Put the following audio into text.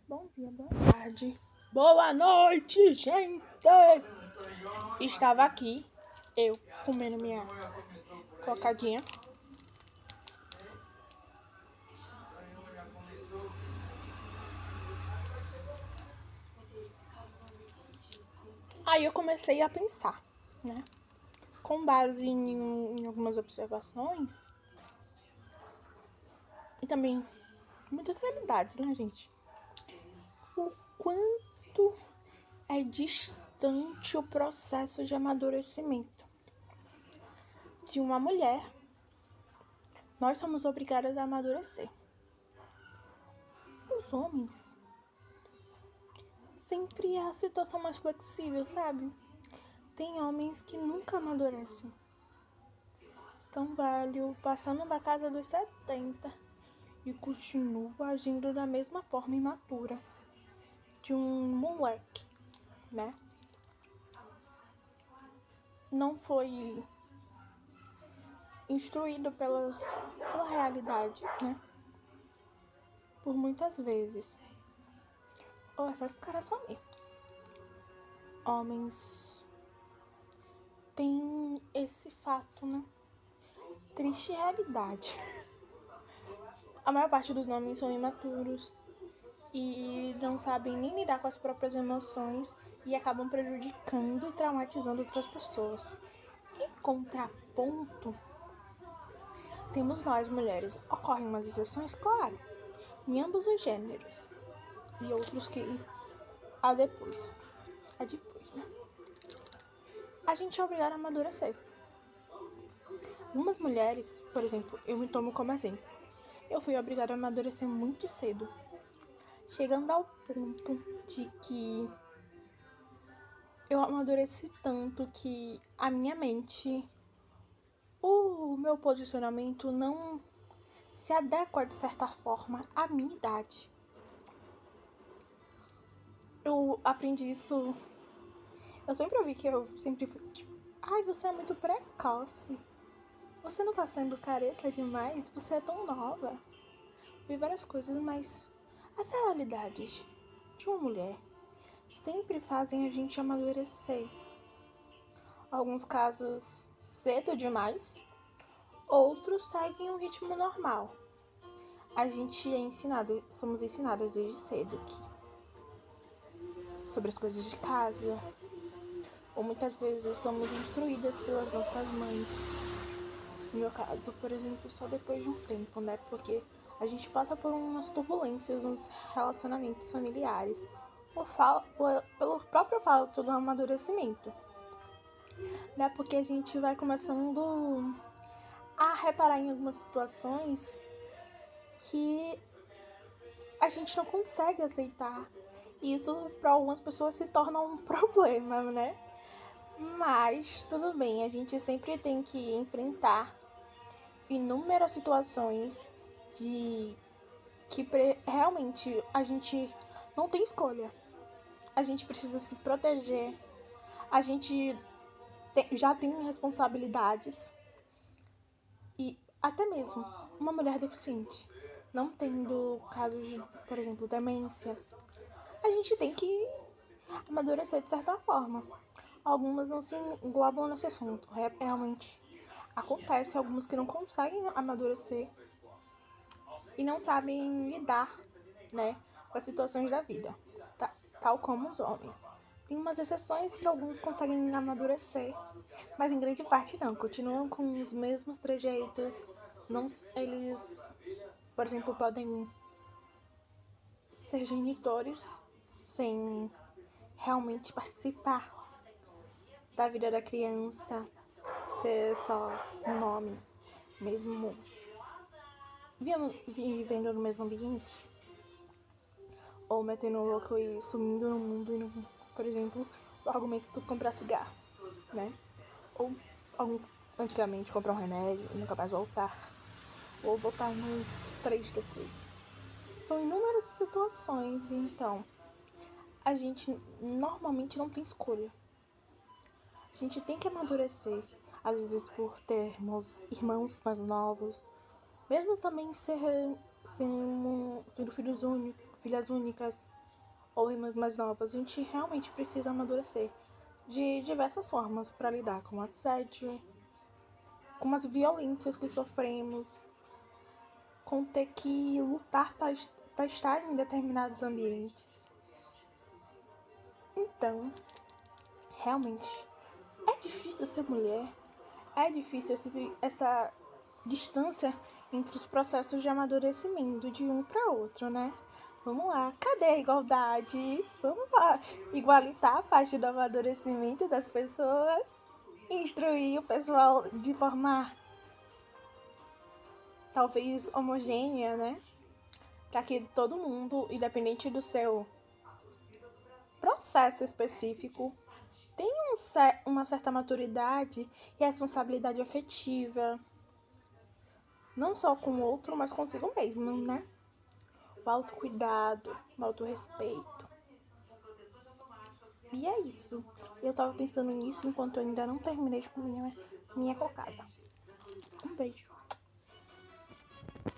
Bom dia, boa tarde, boa noite, gente! Estava aqui, eu, comendo minha cocadinha. Aí eu comecei a pensar, né? Com base em algumas observações e também muitas realidades, né, gente? O quanto é distante o processo de amadurecimento de uma mulher. Nós somos obrigadas a amadurecer. Os homens sempre é a situação mais flexível, sabe? Tem homens que nunca amadurecem. Estão velhos, passando da casa dos 70 e continuam agindo da mesma forma imatura de um moleque, né? Não foi instruído pela realidade, né? Por muitas vezes. Ou essas caras são mesmo. Homens têm esse fato, né? Triste realidade. A maior parte dos homens são imaturos e não sabem nem lidar com as próprias emoções e acabam prejudicando e traumatizando outras pessoas. Em contraponto, temos nós, mulheres. Ocorrem umas exceções, claro, em ambos os gêneros. E outros que há depois, né? A gente é obrigada a amadurecer. Algumas mulheres, por exemplo, eu me tomo como exemplo. Eu fui obrigada a amadurecer muito cedo, chegando ao ponto de que eu amadureci tanto que a minha mente, o meu posicionamento não se adequa de certa forma à minha idade. Eu aprendi isso. Eu sempre ouvi que eu sempre fui tipo, ai, você é muito precoce. Você não tá sendo careta demais? Você é tão nova. Vi várias coisas, mas as realidades de uma mulher sempre fazem a gente amadurecer. Alguns casos cedo demais, outros seguem um ritmo normal. A gente é ensinado, somos ensinadas desde cedo sobre as coisas de casa, ou muitas vezes somos instruídas pelas nossas mães. No meu caso, por exemplo, só depois de um tempo, né? Porque a gente passa por umas turbulências nos relacionamentos familiares, pelo próprio fato do amadurecimento, né? Porque a gente vai começando a reparar em algumas situações que a gente não consegue aceitar. E isso para algumas pessoas se torna um problema, né? Mas tudo bem, a gente sempre tem que enfrentar inúmeras situações de que realmente a gente não tem escolha. A gente precisa se proteger. A gente já tem responsabilidades. E até mesmo uma mulher deficiente, não tendo casos de, por exemplo, demência, a gente tem que amadurecer de certa forma. Algumas não se englobam nesse assunto. Realmente acontece algumas que não conseguem amadurecer e não sabem lidar, né, com as situações da vida, tal como os homens. Tem umas exceções que alguns conseguem amadurecer, mas em grande parte não, continuam com os mesmos trejeitos. Não, eles, por exemplo, podem ser genitores sem realmente participar da vida da criança, ser só um nome, mesmo vivendo no mesmo ambiente, ou metendo louco e sumindo no mundo, por exemplo, o argumento de comprar cigarros, né? Ou antigamente comprar um remédio e nunca mais voltar, ou voltar uns 3 depois. São inúmeras situações, então a gente normalmente não tem escolha. A gente tem que amadurecer, às vezes por termos irmãos mais novos, mesmo também sendo filhas únicas, ou irmãs mais novas, a gente realmente precisa amadurecer de diversas formas para lidar com o assédio, com as violências que sofremos, com ter que lutar para estar em determinados ambientes. Então, realmente, é difícil ser mulher, é difícil essa distância entre os processos de amadurecimento de um para outro, né? Vamos lá, cadê a igualdade? Vamos lá, igualitar a parte do amadurecimento das pessoas, instruir o pessoal de forma talvez homogênea, né? Para que todo mundo, independente do seu processo específico, tenha uma certa maturidade e responsabilidade afetiva, não só com o outro, mas consigo mesmo, né? O autocuidado, o autorrespeito. E é isso. Eu tava pensando nisso enquanto eu ainda não terminei de comer minha cocada.